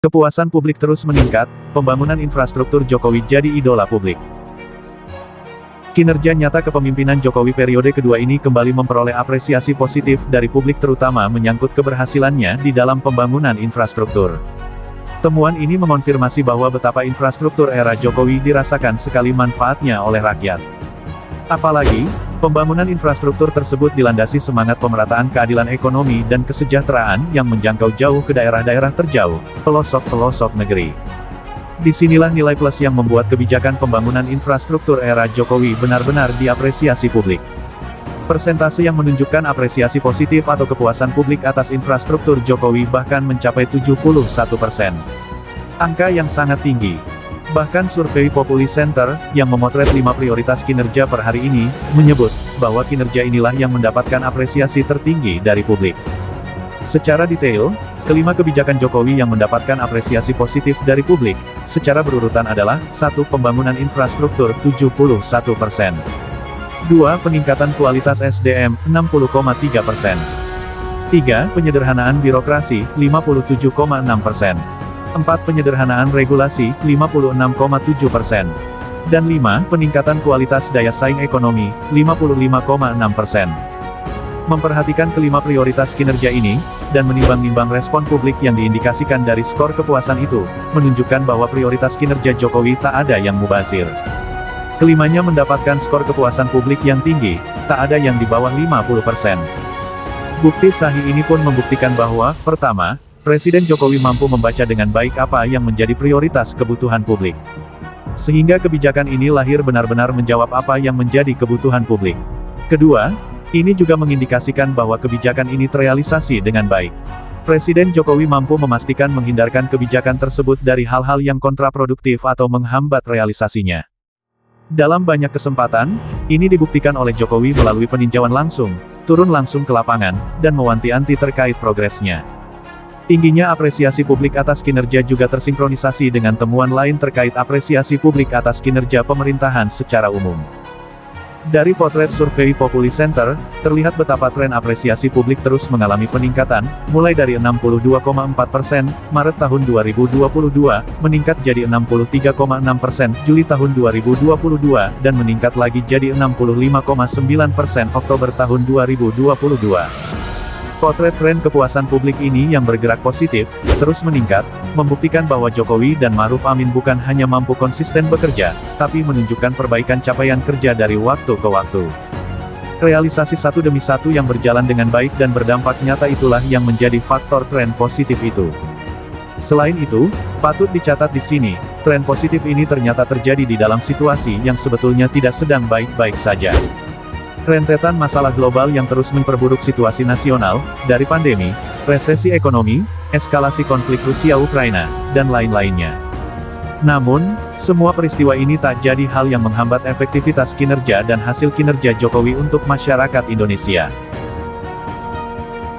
Kepuasan publik terus meningkat, pembangunan infrastruktur Jokowi jadi idola publik. Kinerja nyata kepemimpinan Jokowi periode kedua ini kembali memperoleh apresiasi positif dari publik terutama menyangkut keberhasilannya di dalam pembangunan infrastruktur. Temuan ini mengonfirmasi bahwa betapa infrastruktur era Jokowi dirasakan sekali manfaatnya oleh rakyat. Apalagi, pembangunan infrastruktur tersebut dilandasi semangat pemerataan keadilan ekonomi dan kesejahteraan yang menjangkau jauh ke daerah-daerah terjauh, pelosok-pelosok negeri. Disinilah nilai plus yang membuat kebijakan pembangunan infrastruktur era Jokowi benar-benar diapresiasi publik. Persentase yang menunjukkan apresiasi positif atau kepuasan publik atas infrastruktur Jokowi bahkan mencapai 71%. Angka yang sangat tinggi. Bahkan survei Populi Center, yang memotret 5 prioritas kinerja per hari ini, menyebut, bahwa kinerja inilah yang mendapatkan apresiasi tertinggi dari publik. Secara detail, kelima kebijakan Jokowi yang mendapatkan apresiasi positif dari publik, secara berurutan adalah, 1. Pembangunan infrastruktur 71%. 2. Peningkatan kualitas SDM, 60,3%. 3. Penyederhanaan birokrasi, 57,6%. 4. Penyederhanaan regulasi, 56,7%. Dan 5. Peningkatan kualitas daya saing ekonomi, 55,6%. Memperhatikan kelima prioritas kinerja ini, dan menimbang-nimbang respon publik yang diindikasikan dari skor kepuasan itu, menunjukkan bahwa prioritas kinerja Jokowi tak ada yang mubazir. Kelimanya mendapatkan skor kepuasan publik yang tinggi, tak ada yang di bawah 50%. Bukti sahih ini pun membuktikan bahwa, pertama, Presiden Jokowi mampu membaca dengan baik apa yang menjadi prioritas kebutuhan publik. Sehingga kebijakan ini lahir benar-benar menjawab apa yang menjadi kebutuhan publik. Kedua, ini juga mengindikasikan bahwa kebijakan ini terrealisasi dengan baik. Presiden Jokowi mampu memastikan menghindarkan kebijakan tersebut dari hal-hal yang kontraproduktif atau menghambat realisasinya. Dalam banyak kesempatan, ini dibuktikan oleh Jokowi melalui peninjauan langsung, turun langsung ke lapangan, dan mewanti-wanti terkait progresnya. Tingginya apresiasi publik atas kinerja juga tersinkronisasi dengan temuan lain terkait apresiasi publik atas kinerja pemerintahan secara umum. Dari potret survei Populi Center, terlihat betapa tren apresiasi publik terus mengalami peningkatan, mulai dari 62,4% Maret tahun 2022, meningkat jadi 63,6% Juli tahun 2022, dan meningkat lagi jadi 65,9% Oktober tahun 2022. Potret tren kepuasan publik ini yang bergerak positif, terus meningkat, membuktikan bahwa Jokowi dan Ma'ruf Amin bukan hanya mampu konsisten bekerja, tapi menunjukkan perbaikan capaian kerja dari waktu ke waktu. Realisasi satu demi satu yang berjalan dengan baik dan berdampak nyata itulah yang menjadi faktor tren positif itu. Selain itu, patut dicatat di sini, tren positif ini ternyata terjadi di dalam situasi yang sebetulnya tidak sedang baik-baik saja. Rentetan masalah global yang terus memperburuk situasi nasional, dari pandemi, resesi ekonomi, eskalasi konflik Rusia-Ukraina, dan lain-lainnya. Namun, semua peristiwa ini tak jadi hal yang menghambat efektivitas kinerja dan hasil kinerja Jokowi untuk masyarakat Indonesia.